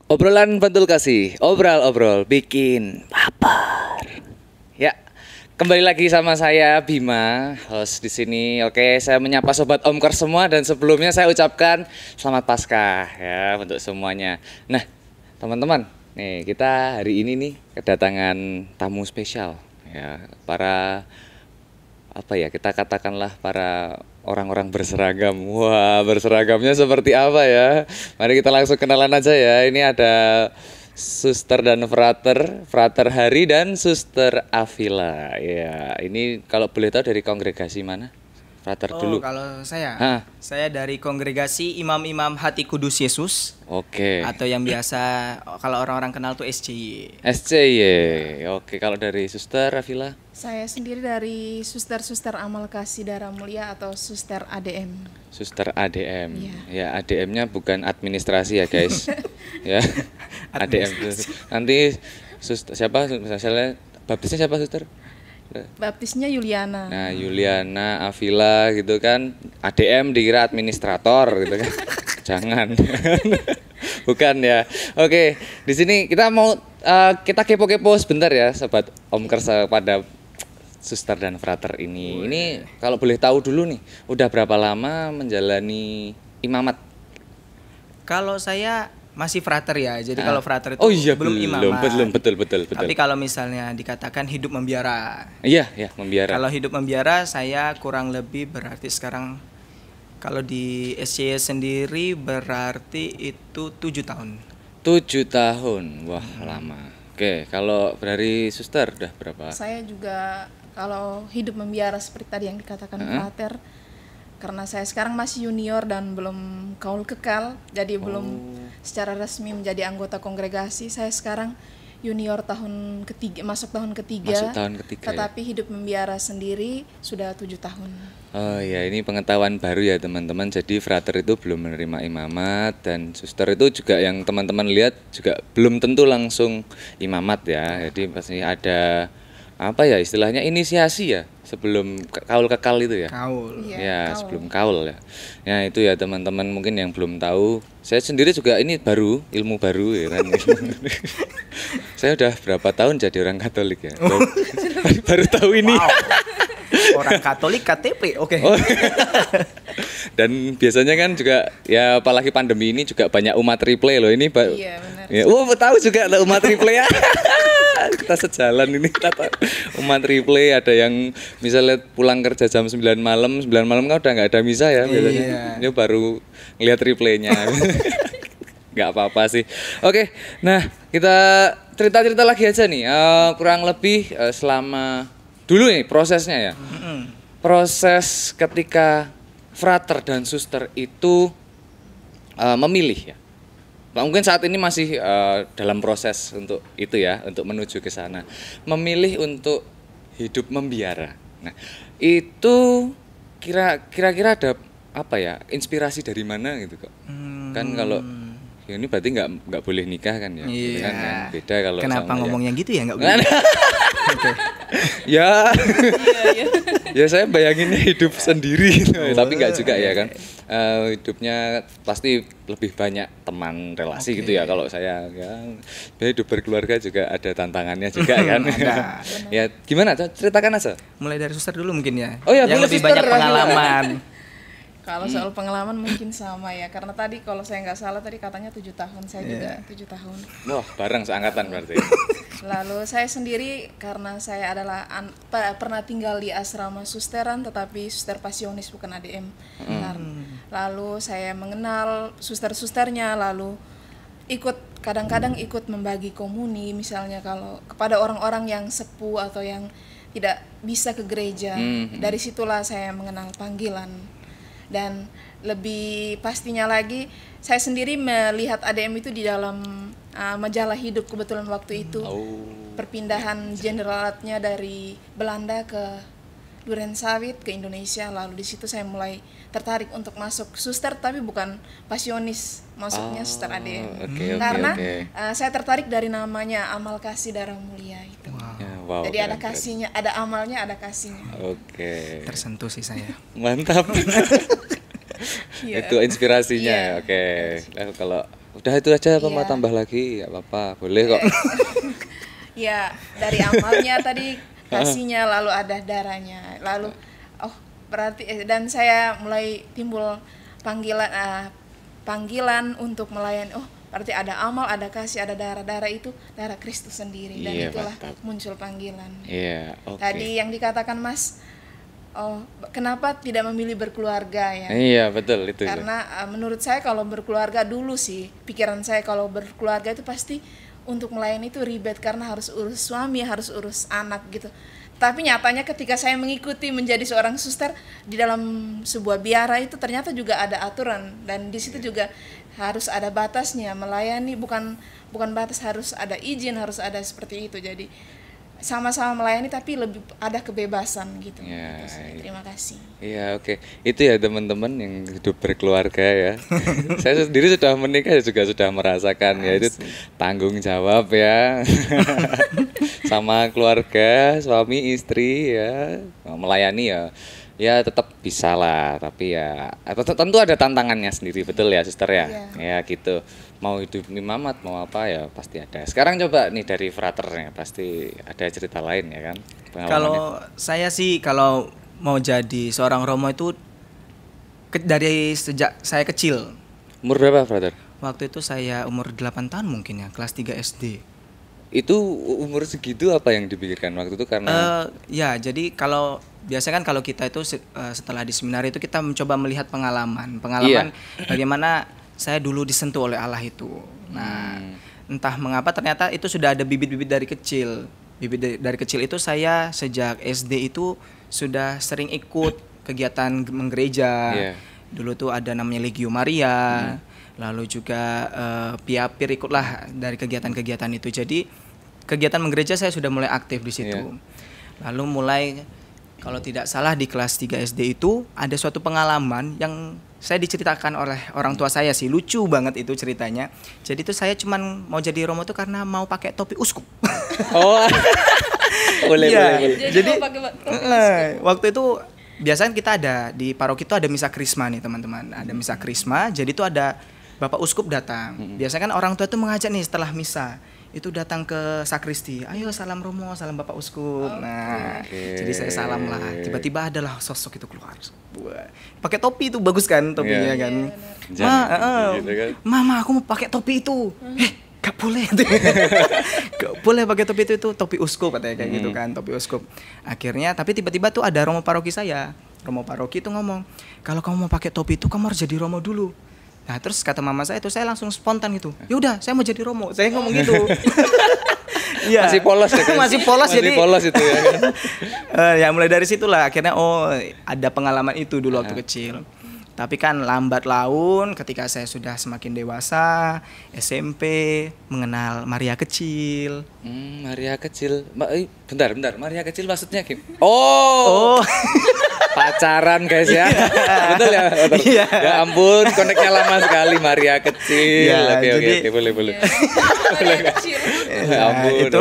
Obrolan Bantul Kasih, obrol-obrol bikin baper. Ya, kembali lagi sama saya Bima, host di sini. Oke, saya menyapa sobat Omker semua dan sebelumnya saya ucapkan selamat Paskah ya untuk semuanya. Nah, teman-teman, nih kita hari ini nih kedatangan tamu spesial ya, para apa ya, kita katakanlah para orang-orang berseragam. Wah, berseragamnya seperti apa ya? Mari kita langsung kenalan aja ya. Ini ada Suster dan Frater, Frater Hari dan Suster Avila. Ya, ini kalau boleh tahu dari kongregasi mana? Frater dulu. Kalau Hah? saya dari kongregasi Imam-Imam Hati Kudus Yesus. Oke. Atau yang biasa kalau orang-orang kenal tuh SCY. SCY. Oke, kalau dari Suster Avila? Saya sendiri dari Suster-Suster Amal Kasih Darah Mulia atau Suster ADM. Suster ADM. Iya. Ya, ADM-nya bukan administrasi ya, guys. Ya. ADM. Nanti suster siapa? Misalnya baptisnya siapa, Suster? Baptisnya Yuliana. Nah, Yuliana, Avila gitu kan. ADM dikira administrator gitu kan. Jangan. Bukan ya. Oke, di sini kita mau kita kepo-kepo sebentar ya, sobat Omker pada Suster dan Frater ini. Ini kalau boleh tahu dulu nih, udah berapa lama menjalani imamat? Kalau saya masih frater ya. Jadi kalau frater itu Oh iya, belum imamat. belum betul. Tapi kalau misalnya dikatakan hidup membiara. Iya, membiara. Kalau hidup membiara saya kurang lebih berarti sekarang kalau di SCY sendiri berarti itu 7 tahun. 7 tahun. Wah, lama. Oke, kalau dari Suster udah berapa? Saya juga kalau hidup membiara seperti tadi yang dikatakan Frater, karena saya sekarang masih junior dan belum kaul kekal, jadi belum secara resmi menjadi anggota kongregasi. Saya sekarang junior tahun ketiga, masuk tahun ketiga. Masuk tahun ketiga. Tetapi hidup membiara sendiri sudah 7 tahun. Oh ya, ini pengetahuan baru ya teman-teman. Jadi Frater itu belum menerima imamat dan Suster itu juga yang teman-teman lihat juga belum tentu langsung imamat ya. Jadi pasti ada apa ya istilahnya inisiasi ya sebelum kaul kekal itu ya. Kaul. Iya, Ya, kaul. sebelum kaul ya. Ya itu ya teman-teman mungkin yang belum tahu. Saya sendiri juga ini baru, ilmu baru ya kan. Saya udah berapa tahun jadi orang Katolik ya. Baru tahu ini. Wow. Orang Katolik KTP. Oke. Oh. Dan biasanya kan juga ya apalagi pandemi ini juga banyak umat replay loh ini. Iya, benar. Ya, tahu juga ada umat replay ya. Kita sejalan ini kita tahu. Umat replay ada yang misalnya pulang kerja jam 9 malam kan udah nggak ada misa ya biasanya. Ini baru ngeliat replaynya. Nggak apa-apa sih. Oke, nah kita cerita-cerita lagi aja nih. Kurang lebih selama dulu nih prosesnya ya. Proses ketika Frater dan Suster itu memilih ya. Mungkin saat ini masih dalam proses untuk itu ya, untuk menuju ke sana. Memilih untuk hidup membiara. Nah, itu kira-kira ada apa ya? Inspirasi dari mana gitu kok? Kan kalau ya ini berarti nggak boleh nikah kan ya? Iya. Kan, beda kalau Kenapa sama ngomongnya gitu ya? Nggak ya. Ya. Ya saya bayanginnya hidup sendiri tapi nggak juga ya kan. Hidupnya pasti lebih banyak teman relasi gitu ya kalau saya ya. Hidup berkeluarga juga ada tantangannya juga kan. Ya gimana ceritakan aja. Mulai dari Suster dulu mungkin ya. Oh ya, yang boleh lebih Suster, banyak pengalaman. Kalau soal pengalaman mungkin sama ya, karena tadi kalau saya nggak salah tadi katanya 7 tahun, saya juga 7 tahun. Wah, bareng seangkatan berarti. Lalu saya sendiri karena saya adalah pernah tinggal di asrama susteran tetapi suster pasionis bukan ADM. Lalu saya mengenal suster-susternya, lalu kadang-kadang ikut membagi komuni misalnya kalau kepada orang-orang yang sepuh atau yang tidak bisa ke gereja. Dari situlah saya mengenal panggilan. Dan lebih pastinya lagi saya sendiri melihat ADM itu di dalam majalah Hidup kebetulan waktu itu. Perpindahan jeneralatnya dari Belanda ke Durensawit ke Indonesia, lalu di situ saya mulai tertarik untuk masuk suster tapi bukan pasionis, masuknya suster ADM. Karena saya tertarik dari namanya Amal Kasih Darah Mulia itu. Wow, jadi ada kasihnya, ada amalnya, ada kasihnya. Tersentuh sih saya. Mantap. Iya. Itu inspirasinya. Iya. Kalau Udah itu aja apa Iya. mau tambah lagi? Gak apa-apa, boleh kok. Ya, dari amalnya tadi kasihnya, lalu ada darahnya, lalu berarti dan saya mulai timbul panggilan untuk melayani. Berarti ada amal, ada kasih, ada darah itu darah Kristus sendiri, dan Iya, itulah mantap. muncul panggilan. Iya, oke. Tadi yang dikatakan Mas, kenapa tidak memilih berkeluarga ya? Iya, betul itu. Karena menurut saya kalau berkeluarga dulu sih, pikiran saya kalau berkeluarga itu pasti untuk melayani itu ribet karena harus urus suami, harus urus anak gitu. Tapi nyatanya ketika saya mengikuti menjadi seorang suster di dalam sebuah biara itu ternyata juga ada aturan, dan di situ juga harus ada batasnya. Melayani bukan batas, harus ada izin, harus ada seperti itu. Jadi sama-sama melayani tapi lebih ada kebebasan gitu. Ya, Gitu sih. Terima kasih. Iya, oke. Itu ya teman-teman yang hidup berkeluarga ya. Saya sendiri sudah menikah juga sudah merasakan ya itu tanggung jawab ya. Sama keluarga, suami, istri ya. Melayani ya. Ya tetap bisa lah, tapi ya tentu ada tantangannya sendiri, betul ya suster ya. Iya. Ya gitu. Mau hidup imamat mau apa ya pasti ada. Sekarang coba nih dari fraternya pasti ada cerita lain ya kan. Pengalamannya. Kalau saya sih kalau mau jadi seorang romo itu dari sejak saya kecil. Umur berapa frater? Waktu itu saya umur 8 tahun mungkin ya, kelas 3 SD. Itu umur segitu apa yang dipikirkan waktu itu karena Ya, jadi kalau biasanya kan kalau kita itu setelah di seminar itu kita mencoba melihat pengalaman bagaimana saya dulu disentuh oleh Allah itu. Nah, entah mengapa ternyata itu sudah ada bibit-bibit dari kecil. Dari kecil itu saya sejak SD itu sudah sering ikut kegiatan menggereja. Dulu tuh ada namanya Legio Maria. Lalu juga Piapir ikutlah dari kegiatan-kegiatan itu. Jadi kegiatan menggereja saya sudah mulai aktif di situ. Lalu mulai kalau tidak salah di kelas 3 SD itu ada suatu pengalaman yang saya diceritakan oleh orang tua saya sih, lucu banget itu ceritanya. Jadi itu saya cuman mau jadi romo tuh karena mau pakai topi uskup. Oh. boleh. Jadi mau pakai waktu itu biasanya kita ada di paroki itu ada misa krisma nih teman-teman. Ada misa krisma, jadi itu ada Bapak Uskup datang. Biasanya kan orang tua itu mengajak nih setelah misa itu datang ke sakristi, ayo salam romo, salam Bapak Uskup. Jadi saya salam lah. Tiba-tiba adalah sosok itu keluar. Pakai topi itu bagus kan topinya kan. Mama aku mau pakai topi itu. Gak boleh. Gak boleh pakai topi itu topi uskup katanya kayak gitu kan, topi uskup. Akhirnya tapi tiba-tiba tuh ada romo paroki saya. Romo paroki itu ngomong, "Kalau kamu mau pakai topi itu kamu harus jadi romo dulu." Nah, terus kata mama saya itu saya langsung spontan gitu. Ya udah, saya mau jadi romo. Saya ngomong gitu. Iya. Masih polos ya kan? Masih polos Masih jadi. polos itu ya kan. Ya mulai dari situlah akhirnya ada pengalaman itu dulu waktu kecil. Tapi kan lambat laun ketika saya sudah semakin dewasa, SMP, mengenal Maria kecil. Maria kecil. Bentar, Maria kecil maksudnya Kim? Oh. Pacaran guys ya. Betul ya? Betul. Iya. Ya ampun, koneknya lama sekali Maria kecil. Ya, Oke, boleh. Maria kecil. Ya ampun, itu.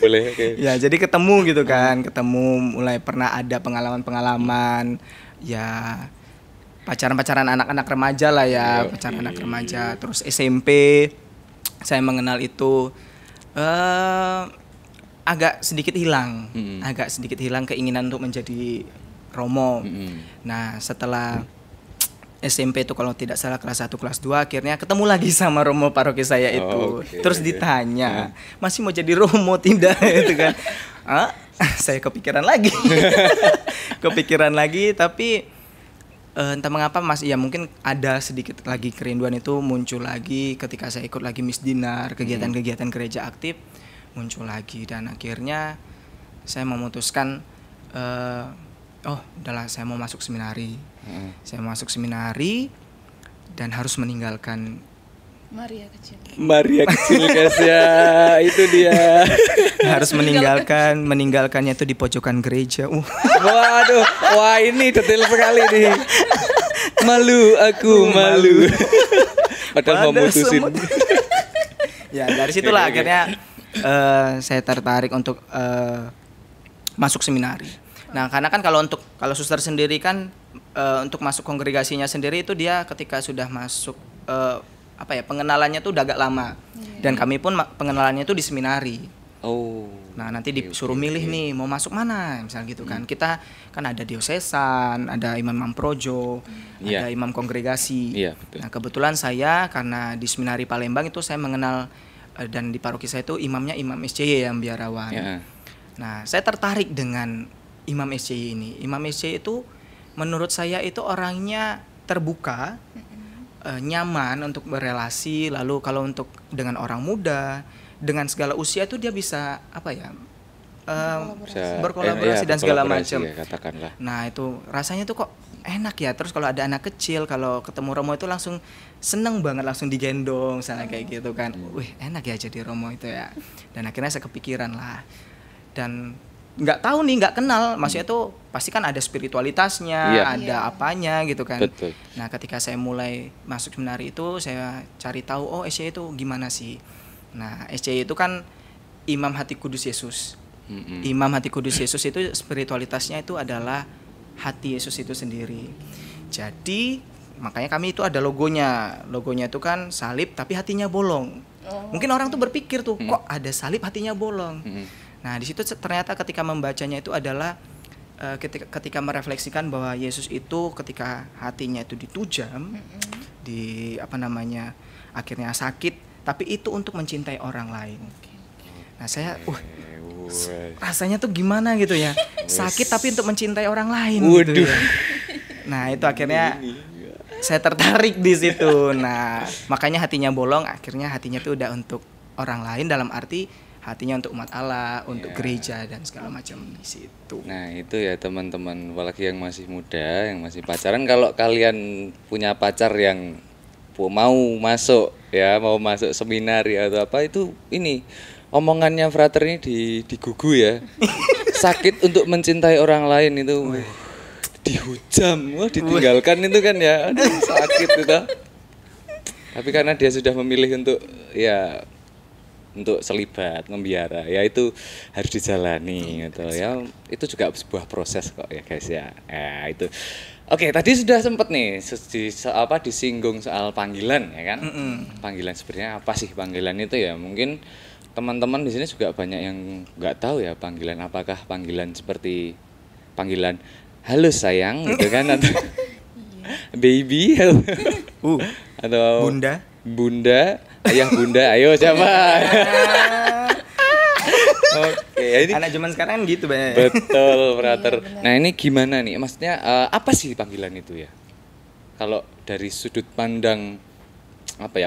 boleh. Oke. Ya, jadi ketemu gitu kan, mulai pernah ada pengalaman-pengalaman ya pacaran-pacaran anak-anak remaja lah ya, pacaran anak remaja. Terus SMP saya mengenal itu agak sedikit hilang keinginan untuk menjadi romo. Nah, setelah SMP itu kalau tidak salah kelas 1 kelas 2 akhirnya ketemu lagi sama romo paroki saya itu. Terus ditanya, "Masih mau jadi romo tidak?" itu kan. Saya kepikiran lagi tapi entah mengapa ya mungkin ada sedikit lagi kerinduan itu muncul lagi ketika saya ikut lagi misdinar, kegiatan-kegiatan gereja aktif muncul lagi, dan akhirnya saya memutuskan udahlah saya mau masuk seminari. Saya masuk seminari dan harus meninggalkan Maria kecil guys ya, itu dia. harus meninggalkannya itu di pojokan gereja. Waduh, wah ini detail sekali nih. Aku malu. Padahal mau mutusin. Ya, dari situlah akhirnya saya tertarik untuk masuk seminari. Nah, karena kan kalau suster sendiri kan untuk masuk kongregasinya sendiri itu dia ketika sudah masuk pengenalannya tuh udah agak lama. Dan kami pun pengenalannya tuh di seminari. Oh. Nah, nanti disuruh milih nih mau masuk mana, misalnya gitu kan. Kita kan ada diosesan, ada imam-imam projo, ada imam kongregasi. Betul. Nah, kebetulan saya karena di seminari Palembang itu saya mengenal dan di paroki saya itu imamnya Imam SCY yang biarawan. Nah, saya tertarik dengan Imam SCY ini. Imam SCY itu menurut saya itu orangnya terbuka, nyaman untuk berelasi. Lalu kalau untuk dengan orang muda, dengan segala usia itu dia bisa berkolaborasi dan segala macam. Ya, katakanlah. Nah, itu rasanya tuh kok enak ya. Terus kalau ada anak kecil, kalau ketemu romo itu langsung seneng banget, langsung digendong misalnya kayak gitu kan. Wih, enak ya jadi romo itu ya. Dan akhirnya saya kepikiran lah. Dan nggak tahu nih, nggak kenal, maksudnya tuh pasti kan ada spiritualitasnya, ada apanya gitu kan. Betul. Nah, ketika saya mulai masuk seminari itu, saya cari tahu, oh SCY itu gimana sih. Nah, SCY itu kan Imam Hati Kudus Yesus. Imam Hati Kudus Yesus itu spiritualitasnya itu adalah hati Yesus itu sendiri. Jadi makanya kami itu ada logonya. Logonya itu kan salib tapi hatinya bolong. Mungkin orang tuh berpikir tuh, kok ada salib hatinya bolong. Nah, di situ ternyata ketika membacanya itu adalah ketika merefleksikan bahwa Yesus itu ketika hatinya itu ditujam, akhirnya sakit, tapi itu untuk mencintai orang lain. Nah, saya rasanya tuh gimana gitu ya, sakit tapi untuk mencintai orang lain gitu ya. Nah, itu akhirnya saya tertarik di situ. Nah, makanya hatinya bolong, akhirnya hatinya tuh udah untuk orang lain, dalam arti hatinya untuk umat Allah, untuk gereja dan segala macam di situ. Nah, itu ya teman-teman, apalagi yang masih muda, yang masih pacaran, kalau kalian punya pacar yang mau masuk seminari atau apa, itu ini omongannya Frater ini digugu ya. Sakit untuk mencintai orang lain itu dihujam, ditinggalkan itu kan ya, sakit itu. Tapi karena dia sudah memilih untuk selibat, membiara, ya itu harus dijalani gitu ya. Itu juga sebuah proses kok ya guys ya. Itu. Oke, tadi sudah sempat nih disinggung soal panggilan ya kan. Panggilan sebenarnya apa sih panggilan itu ya? Mungkin teman-teman di sini juga banyak yang nggak tahu ya panggilan, apakah panggilan seperti panggilan halo sayang gitu kan, atau baby atau bunda, ayah bunda, ayo siapa? Oke, ini anak zaman sekarang gitu banyak. Betul, Frater. Nah, ini gimana nih? Maksudnya apa sih panggilan itu ya? Kalau dari sudut pandang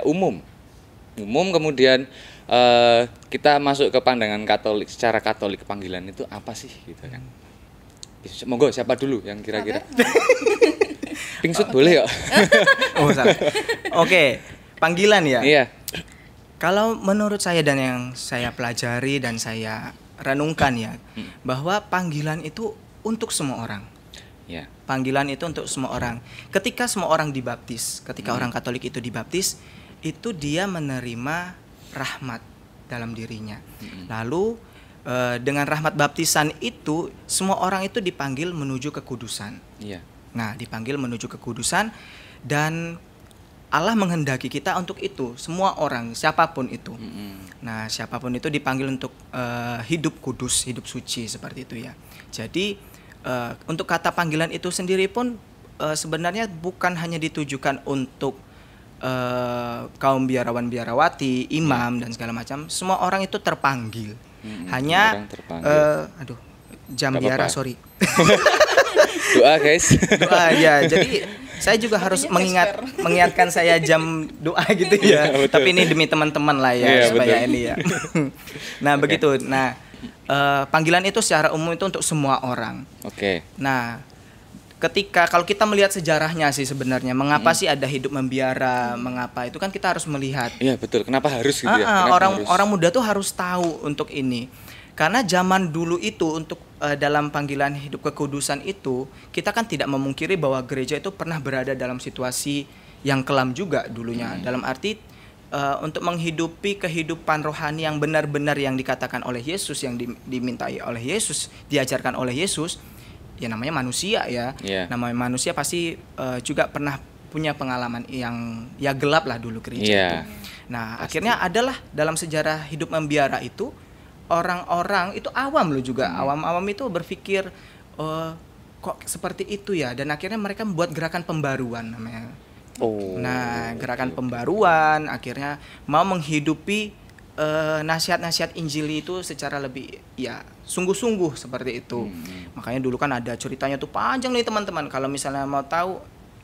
umum kemudian kita masuk ke pandangan Katolik, secara Katolik panggilan itu apa sih gitu kan? Monggo siapa dulu yang kira-kira? Pingsut boleh ya? Oh, salah. Oke, panggilan ya? Iya. Kalau menurut saya dan yang saya pelajari dan saya renungkan ya, bahwa panggilan itu untuk semua orang. Ya. Panggilan itu untuk semua orang. Ketika semua orang dibaptis, ketika orang Katolik itu dibaptis, itu dia menerima rahmat dalam dirinya. Lalu dengan rahmat baptisan itu, semua orang itu dipanggil menuju kekudusan. Iya. Nah, dipanggil menuju kekudusan, dan Allah menghendaki kita untuk itu, semua orang, siapapun itu. Nah, siapapun itu dipanggil untuk hidup kudus, hidup suci seperti itu ya. Jadi untuk kata panggilan itu sendiri pun sebenarnya bukan hanya ditujukan untuk kaum biarawan-biarawati, imam dan segala macam. Semua orang itu terpanggil. Hanya jam Gak biara, apa-apa. sorry. Doa guys. Doa ya. Jadi saya juga harus mengingatkan saya jam doa gitu ya. Tapi ini demi teman-teman lah ya, supaya betul. Ini ya. Nah, begitu. Nah, panggilan itu secara umum itu untuk semua orang. Oke. Nah, kalau kita melihat sejarahnya sih sebenarnya, mengapa sih ada hidup membiara, mengapa itu kan kita harus melihat. Iya, betul. Kenapa harus gitu ya? Orang muda tuh harus tahu untuk ini. Karena zaman dulu itu untuk dalam panggilan hidup kekudusan itu, kita kan tidak memungkiri bahwa gereja itu pernah berada dalam situasi yang kelam juga dulunya. Dalam arti untuk menghidupi kehidupan rohani yang benar-benar yang dikatakan oleh Yesus, yang dimintai oleh Yesus, diajarkan oleh Yesus, ya namanya manusia ya. Namanya manusia pasti juga pernah punya pengalaman yang ya gelap lah dulu gereja itu. Nah, akhirnya adalah dalam sejarah hidup membiara itu orang-orang itu awam loh juga. Awam-awam itu berpikir kok seperti itu ya, dan akhirnya mereka membuat gerakan pembaruan namanya. Nah, gerakan pembaruan akhirnya mau menghidupi nasihat-nasihat Injil itu secara lebih ya sungguh-sungguh seperti itu. Makanya dulu kan ada ceritanya tuh panjang nih teman-teman. Kalau misalnya mau tahu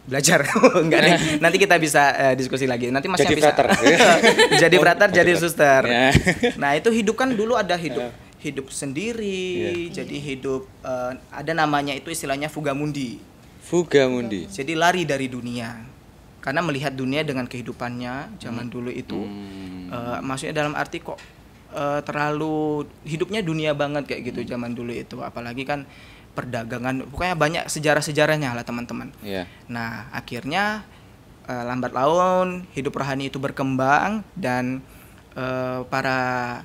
belajar enggak deh. Nanti kita bisa diskusi lagi. Nanti Mas jadi bisa jadi frater, jadi suster. Nah, itu hidup kan dulu ada hidup sendiri, jadi hidup ada namanya itu istilahnya fuga mundi. Fuga mundi. Jadi lari dari dunia. Karena melihat dunia dengan kehidupannya zaman dulu itu maksudnya dalam arti kok terlalu hidupnya dunia banget kayak gitu zaman dulu itu, apalagi kan perdagangan, pokoknya banyak sejarah-sejarahnya lah teman-teman. Nah, akhirnya lambat laun hidup rohani itu berkembang dan para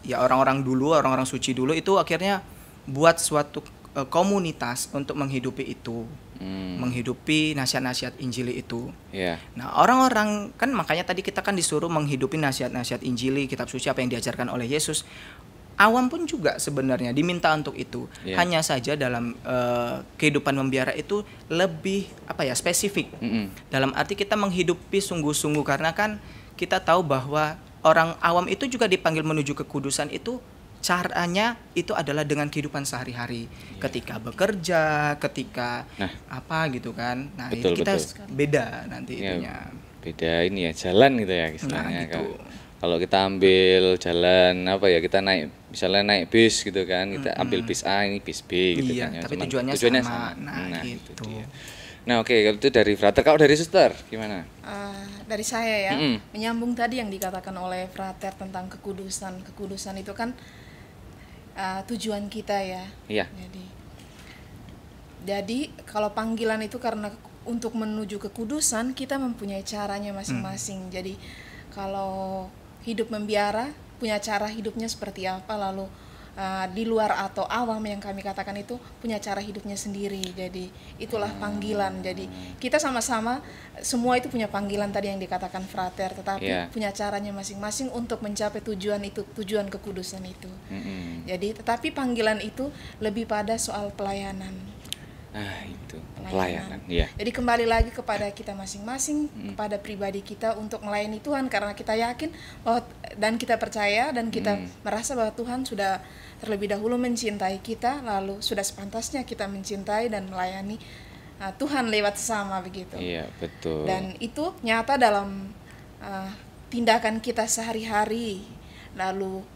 ya orang-orang dulu, orang-orang suci dulu itu akhirnya buat suatu komunitas untuk menghidupi itu. Menghidupi nasihat-nasihat Injili itu. Nah, orang-orang kan makanya tadi kita kan disuruh menghidupi nasihat-nasihat Injili, kitab suci apa yang diajarkan oleh Yesus. Awam pun juga sebenarnya diminta untuk itu. Hanya saja dalam kehidupan membiara itu lebih spesifik. Dalam arti kita menghidupi sungguh-sungguh, karena kan kita tahu bahwa orang awam itu juga dipanggil menuju kekudusan itu. Caranya itu adalah dengan kehidupan sehari-hari, ketika bekerja, ketika apa gitu kan. Nah, betul, itu kita beda nanti itunya. Beda ini ya, jalan gitu ya istilahnya. Gitu. Kalau kita ambil jalan kita misalnya naik bis gitu kan, kita ambil bis A, ini bis B gitu kan. Tapi tujuannya sama. Nah, gitu. Nah, oke, kalau itu dari frater. Kalau dari suster gimana? Dari saya ya, menyambung tadi yang dikatakan oleh frater tentang kekudusan. Kekudusan itu kan tujuan kita ya. Jadi kalau panggilan itu karena untuk menuju kekudusan, kita mempunyai caranya masing-masing. Jadi kalau hidup membiara punya cara hidupnya seperti apa, lalu di luar atau awam yang kami katakan itu punya cara hidupnya sendiri. Jadi itulah panggilan. Jadi kita sama-sama semua itu punya panggilan tadi yang dikatakan frater, tetapi punya caranya masing-masing untuk mencapai tujuan itu, tujuan kekudusan itu. Jadi tetapi panggilan itu lebih pada soal pelayanan. Itu pelayanan. Jadi kembali lagi kepada kita masing-masing, kepada pribadi kita untuk melayani Tuhan, karena kita yakin bahwa dan kita percaya dan kita merasa bahwa Tuhan sudah terlebih dahulu mencintai kita, lalu sudah sepantasnya kita mencintai dan melayani Tuhan lewat sesama begitu. Betul. Dan itu nyata dalam tindakan kita sehari-hari. Lalu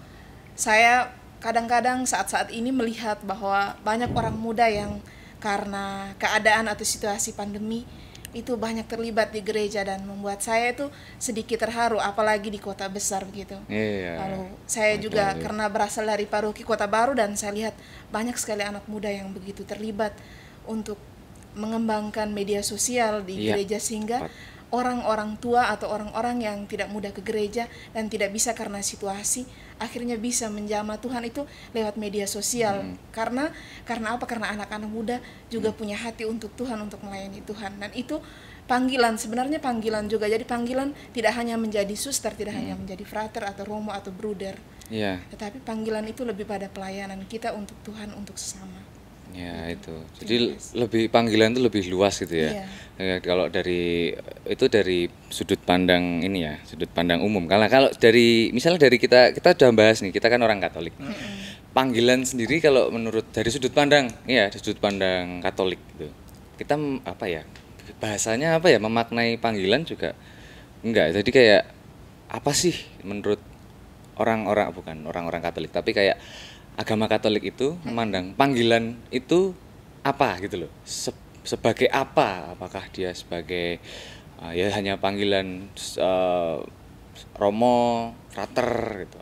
saya kadang-kadang saat-saat ini melihat bahwa banyak orang muda yang karena keadaan atau situasi pandemi itu banyak terlibat di gereja, dan membuat saya itu sedikit terharu, apalagi di kota besar begitu. Lalu saya juga karena berasal dari paroki Kota Baru, dan saya lihat banyak sekali anak muda yang begitu terlibat untuk mengembangkan media sosial di gereja, sehingga orang-orang tua atau orang-orang yang tidak mudah ke gereja dan tidak bisa karena situasi, akhirnya bisa menjamah Tuhan itu lewat media sosial. Karena apa? Karena anak-anak muda juga punya hati untuk Tuhan, untuk melayani Tuhan. Dan itu panggilan, sebenarnya panggilan juga. Jadi panggilan tidak hanya menjadi suster, tidak hanya menjadi frater atau romo atau bruder, tetapi panggilan itu lebih pada pelayanan kita untuk Tuhan, untuk sesama. Itu. Jadi lebih panggilan itu lebih luas gitu ya. Kalau dari sudut pandang ini ya, sudut pandang umum. Kalau misalnya dari kita udah bahas nih, kita kan orang Katolik. Panggilan sendiri kalau menurut dari sudut pandang Katolik gitu. Kita bahasanya memaknai panggilan juga enggak. Jadi kayak apa sih menurut orang-orang Katolik, tapi kayak agama Katolik itu memandang panggilan itu apa gitu loh, sebagai apa? Apakah dia sebagai hanya panggilan romo, frater gitu,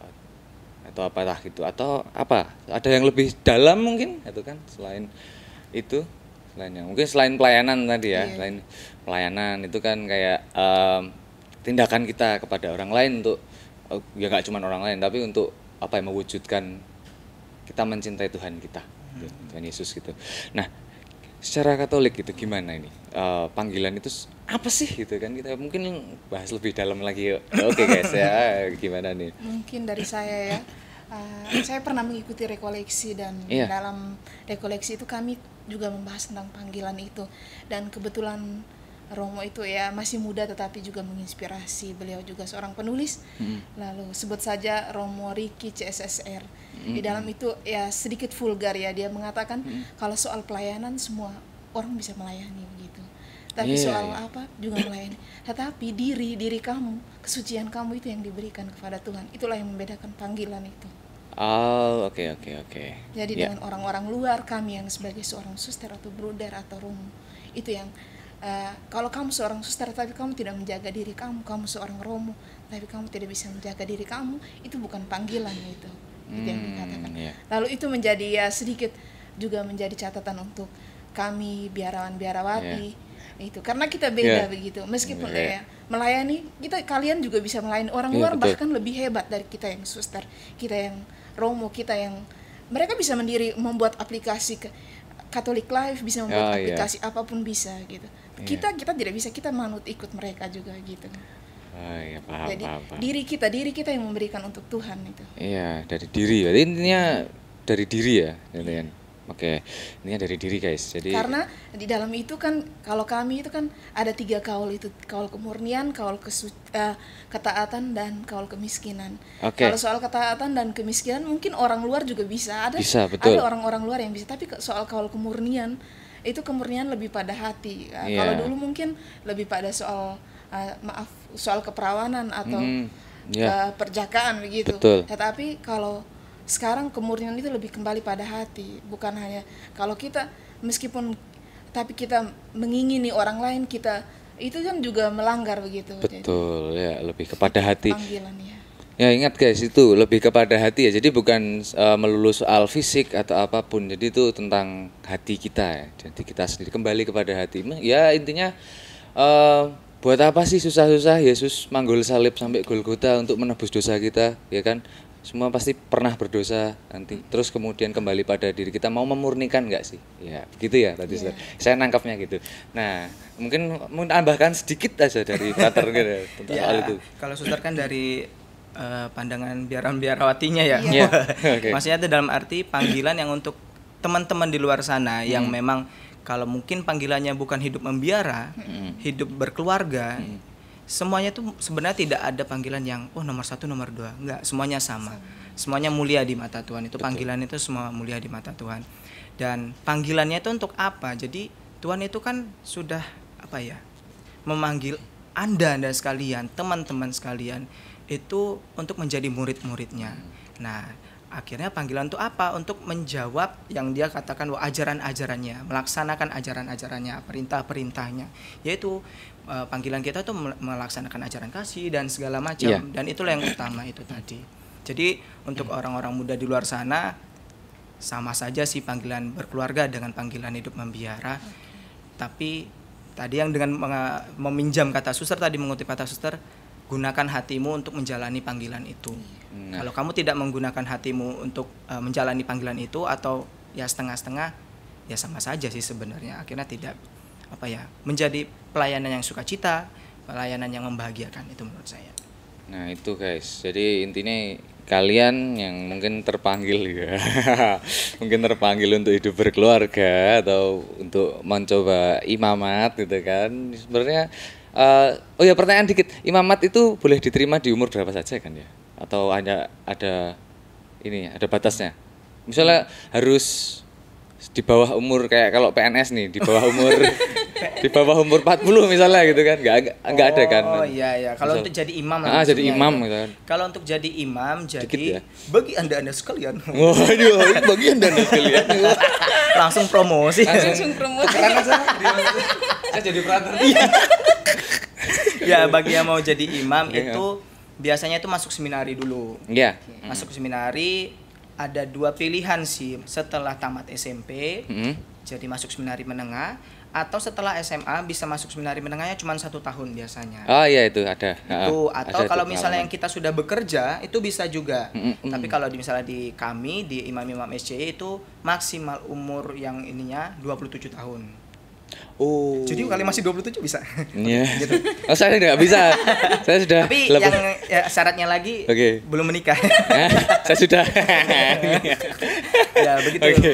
atau apalah gitu, atau apa? Ada yang lebih dalam mungkin itu kan, selain selain pelayanan tadi ya. Selain pelayanan itu kan kayak tindakan kita kepada orang lain untuk ya nggak cuma orang lain, tapi untuk mewujudkan kita mencintai Tuhan kita, Tuhan Yesus gitu. Nah, secara Katolik gitu gimana ini? Panggilan itu apa sih gitu kan? Kita mungkin bahas lebih dalam lagi yuk. Oke guys ya, gimana nih? Mungkin dari saya ya, saya pernah mengikuti rekoleksi dan dalam rekoleksi itu kami juga membahas tentang panggilan itu, dan kebetulan Romo itu ya masih muda tetapi juga menginspirasi. Beliau juga seorang penulis. Lalu sebut saja Romo Riki CSSR. Di dalam itu ya sedikit vulgar ya, dia mengatakan kalau soal pelayanan semua orang bisa melayani begitu. Tapi soal apa juga melayani. Tetapi diri kamu, kesucian kamu itu yang diberikan kepada Tuhan. Itulah yang membedakan panggilan itu. Oh, oke. Jadi dengan orang-orang luar, kami yang sebagai seorang suster atau bruder atau romo, itu yang kalau kamu seorang suster tapi kamu tidak menjaga diri kamu seorang romo tapi kamu tidak bisa menjaga diri kamu, itu bukan panggilan itu yang dikatakan. Lalu itu menjadi ya sedikit juga menjadi catatan untuk kami biarawan-biarawati itu, karena kita beda begitu. Meskipun melayani kalian juga bisa melayani orang luar, bahkan lebih hebat dari kita yang suster, kita yang romo, kita yang mereka bisa membuat aplikasi Catholic Life, bisa membuat aplikasi apapun bisa gitu. Kita tidak bisa, kita manut ikut mereka juga gitu. Paham. Jadi diri kita yang memberikan untuk Tuhan itu. Iya, dari diri. Berarti intinya dari diri ya, kalian. Oke, intinya dari diri guys. Jadi karena di dalam itu kan kalau kami itu kan ada 3 kaul itu, kaul kemurnian, kaul ketaatan, dan kaul kemiskinan. Kalau soal ketaatan dan kemiskinan mungkin orang luar juga bisa betul. Ada orang-orang luar yang bisa, tapi soal kaul kemurnian itu kemurnian lebih pada hati. Kalau dulu mungkin lebih pada soal soal keperawanan atau perjakaan begitu. Tetapi kalau sekarang kemurnian itu lebih kembali pada hati, bukan hanya kalau kita meskipun tapi kita mengingini orang lain, kita itu kan juga melanggar begitu. Betul. Jadi, ya lebih kepada hati. Panggilan Ya ingat guys, itu lebih kepada hati ya. Jadi bukan melulu soal fisik atau apapun. Jadi itu tentang hati kita ya. Jadi kita sendiri kembali kepada hati. Ya intinya buat apa sih susah-susah Yesus manggul salib sampai Golgota untuk menebus dosa kita, ya kan? Semua pasti pernah berdosa nanti. Terus kemudian kembali pada diri kita, mau memurnikan nggak sih? Ya begitu ya tadi saya nangkapnya gitu. Nah mungkin menambahkan sedikit aja dari Frater gitu tentang soal itu. Kalau suster kan dari pandangan biarawatinya ya. Maksudnya itu dalam arti panggilan yang untuk teman-teman di luar sana yang memang kalau mungkin panggilannya bukan hidup membiara, hidup berkeluarga. Semuanya tuh sebenarnya tidak ada panggilan yang nomor 1, nomor 2. Enggak, semuanya sama. Semuanya mulia di mata Tuhan. Itu panggilan itu semua mulia di mata Tuhan. Dan panggilannya itu untuk apa? Jadi Tuhan itu kan sudah memanggil Anda sekalian, teman-teman sekalian itu untuk menjadi murid-muridnya. Nah, akhirnya panggilan itu apa? Untuk menjawab yang dia katakan ajaran-ajarannya, melaksanakan ajaran-ajarannya, perintah-perintahnya, yaitu panggilan kita tuh melaksanakan ajaran kasih dan segala macam. Dan itulah yang utama itu tadi. Jadi untuk orang-orang muda di luar sana sama saja sih panggilan berkeluarga dengan panggilan hidup membiara. Tapi tadi yang dengan meminjam kata suster tadi, mengutip kata suster, gunakan hatimu untuk menjalani panggilan itu. Kalau kamu tidak menggunakan hatimu untuk menjalani panggilan itu atau ya setengah-setengah, ya sama saja sih sebenarnya. Akhirnya tidak menjadi pelayanan yang sukacita, pelayanan yang membahagiakan, itu menurut saya. Nah itu guys, jadi intinya kalian yang mungkin terpanggil ya, mungkin terpanggil untuk hidup berkeluarga atau untuk mencoba imamat gitu kan. Sebenarnya pertanyaan dikit, imamat itu boleh diterima di umur berapa saja kan ya? Atau hanya ada batasnya? Misalnya harus di bawah umur, kayak kalau PNS nih di bawah umur di bawah umur 40 misalnya gitu kan, nggak ada kan? Oh iya, kalau untuk jadi imam jadi imam gitu kan. Kalau untuk jadi imam, jadi ya? bagi anda sekalian. Waduh, bagi anda sekalian. Langsung promosi. Karena saya jadi frater. Ya bagi yang mau jadi imam itu biasanya itu masuk seminari dulu. Iya. Masuk seminari ada 2 pilihan sih setelah tamat SMP. Jadi masuk seminari menengah atau setelah SMA bisa masuk seminari menengahnya cuma 1 tahun biasanya. Oh iya itu ada. Itu atau Ada kalau itu misalnya pengalaman. yang kita sudah bekerja itu bisa juga. Tapi mm. kalau misalnya di kami di imam-imam SCY itu maksimal umur yang ininya 27 tahun. Oh. Jadi kali masih 27 bisa. Iya. Gitu. Oh saya nggak bisa. Saya sudah. Tapi yang syaratnya lagi Oke. belum menikah. Saya sudah. Ya begitu. Oke.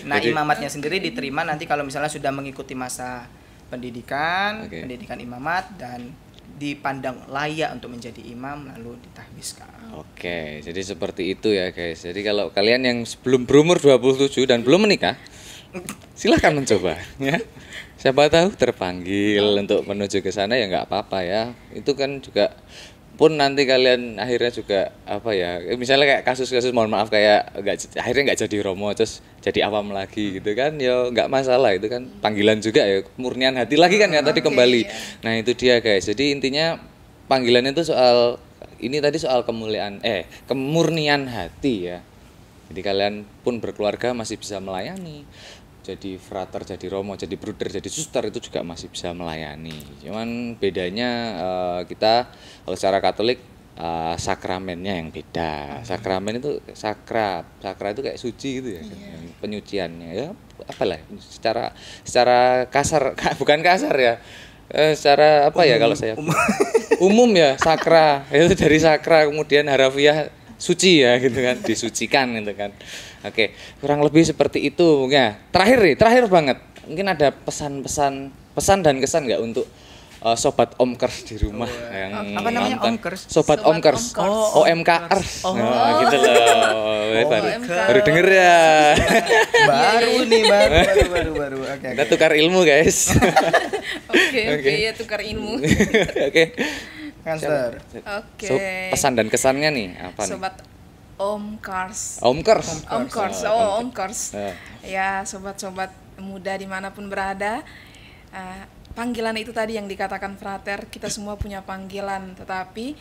Nah, Oke. imamatnya sendiri diterima nanti kalau misalnya sudah mengikuti masa pendidikan, Oke. pendidikan imamat dan dipandang layak untuk menjadi imam lalu ditahbiskan. Oke, jadi seperti itu ya guys. Jadi kalau kalian yang belum berumur 27 dan belum menikah, silahkan mencoba ya. Siapa tahu terpanggil untuk menuju ke sana ya nggak apa-apa ya. Itu kan juga pun nanti kalian akhirnya juga apa ya, misalnya kayak kasus-kasus mohon maaf kayak akhirnya nggak jadi romo terus jadi awam lagi gitu kan, ya nggak masalah, itu kan panggilan juga ya, murnian hati lagi kan ya tadi kembali. Nah itu dia guys, jadi intinya panggilan itu soal ini tadi soal kemurnian hati ya. Jadi kalian pun berkeluarga masih bisa melayani, jadi frater, jadi romo, jadi bruder, jadi suster itu juga masih bisa melayani. Cuman bedanya kita kalau secara Katolik sakramennya yang beda. Sakramen itu sakra itu kayak suci gitu ya, penyuciannya ya apalah secara kasar bukan kasar ya. Secara apa ya kalau saya umum ya sakra itu dari sakra kemudian harafiah suci ya gitu kan, disucikan gitu kan. Oke, kurang lebih seperti itu ya. Terakhir banget. Mungkin ada pesan dan kesan nggak untuk sobat Omkers di rumah yang Apa namanya, nonton? Omkers? Sobat Omkers. OMKers. Nah, gitu loh. Baru denger ya. baru. Oke. Kita tukar ilmu guys. Oke, ya tukar ilmu. Oke. Cancer. Oke. Pesan dan kesannya nih apa nih? Sobat Omkers. Omkers. Omkers. Ya, sobat-sobat muda dimanapun berada, panggilan itu tadi yang dikatakan frater, kita semua punya panggilan, tetapi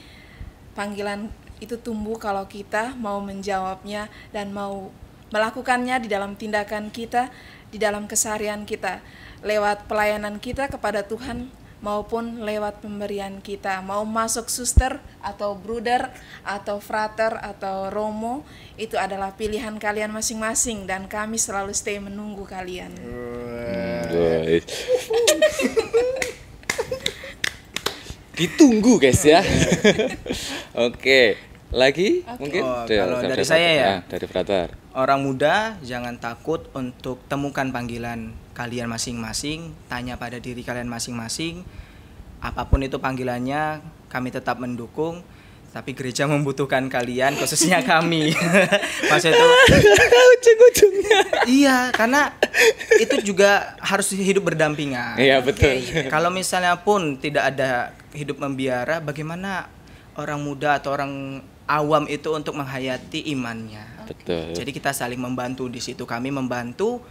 panggilan itu tumbuh kalau kita mau menjawabnya dan mau melakukannya di dalam tindakan kita, di dalam keseharian kita, lewat pelayanan kita kepada Tuhan maupun lewat pemberian kita. Mau masuk suster atau bruder atau frater atau romo, itu adalah pilihan kalian masing-masing dan kami selalu stay menunggu kalian. Ditunggu guys ya. Oke, lagi mungkin kalau dari saya ya, dari frater. Orang muda jangan takut untuk temukan panggilan kalian masing-masing, tanya pada diri kalian masing-masing. Apapun itu panggilannya, kami tetap mendukung. Tapi gereja membutuhkan kalian, khususnya kami. Maksudnya itu ujung-ujungnya. iya, karena itu juga harus hidup berdampingan. Iya betul. Kalau misalnya pun tidak ada hidup membiara, bagaimana orang muda atau orang awam itu untuk menghayati imannya? Betul. Jadi kita saling membantu di situ. Kami membantu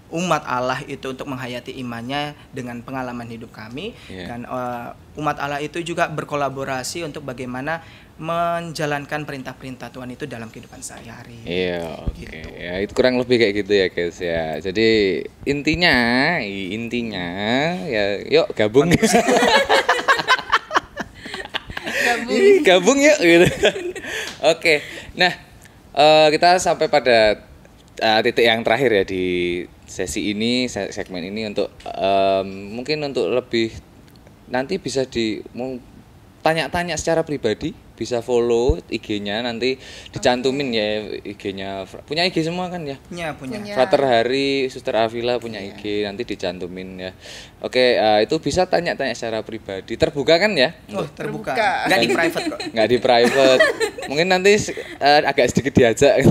umat Allah itu untuk menghayati imannya dengan pengalaman hidup kami, dan umat Allah itu juga berkolaborasi untuk bagaimana menjalankan perintah-perintah Tuhan itu dalam kehidupan sehari-hari. Iya, oke. Gitu. Ya, itu kurang lebih kayak gitu ya guys ya. Jadi intinya ya yuk gabung. Gabung yuk gitu. Oke. Nah, kita sampai pada titik yang terakhir ya di sesi ini, segmen ini, untuk mungkin untuk lebih nanti bisa mau tanya-tanya secara pribadi, bisa follow IG-nya, nanti dicantumin ya IG-nya. Punya IG semua kan ya? Ya, punya. Frater Hari, Suster Avila punya IG, nanti dicantumin ya. Oke, itu bisa tanya-tanya secara pribadi. Terbuka kan ya? Oh, terbuka. Nggak di private kok. Nggak di private. Mungkin nanti agak sedikit diajak.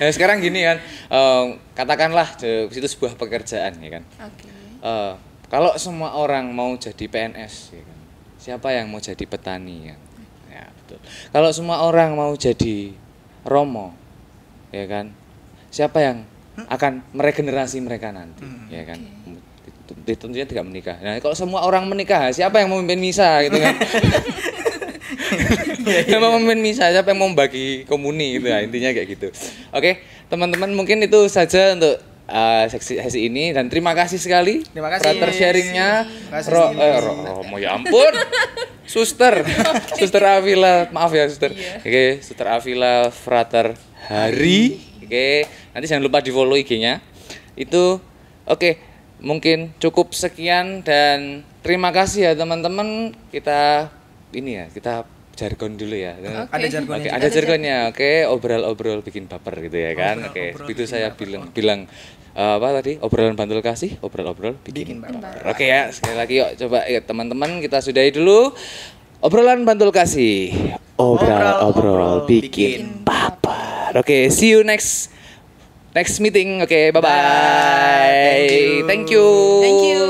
Nah, sekarang gini kan, katakanlah itu sebuah pekerjaan ya kan. Kalau semua orang mau jadi PNS, ya kan? Siapa yang mau jadi petani ya? Ya betul. Kalau semua orang mau jadi romo, ya kan? Siapa yang akan meregenerasi mereka nanti, ya kan? Tentunya tidak menikah. Nah, kalau semua orang menikah, siapa yang mau memimpin misa gitu kan? Siapa yang mau memimpin misa, siapa yang mau membagi komuni gitu ya, intinya kayak gitu. Oke, teman-teman, mungkin itu saja untuk sesi ini dan terima kasih sekali. Terima kasih. Frater sharingnya. Terima kasih. Romo ya ampun. Suster. Suster Avila, maaf ya Suster. Oke, Suster Avila Frater Hari. Oke, nanti jangan lupa di-follow IG-nya. Itu oke, mungkin cukup sekian dan terima kasih ya teman-teman. Kita jargon dulu ya. Ada jargonnya. Oke, ada jargonnya. Oke, obrol-obrol bikin baper gitu ya kan. Oke, itu saya bilang apa tadi? Obrolan bantul kasih, obrol-obrol bikin baper. Oke ya, sekali lagi yuk coba ya teman-teman kita sudahi dulu. Obrolan bantul kasih, obrol bikin baper. Oke, see you next meeting. Oke, bye-bye. Thank you. Thank you.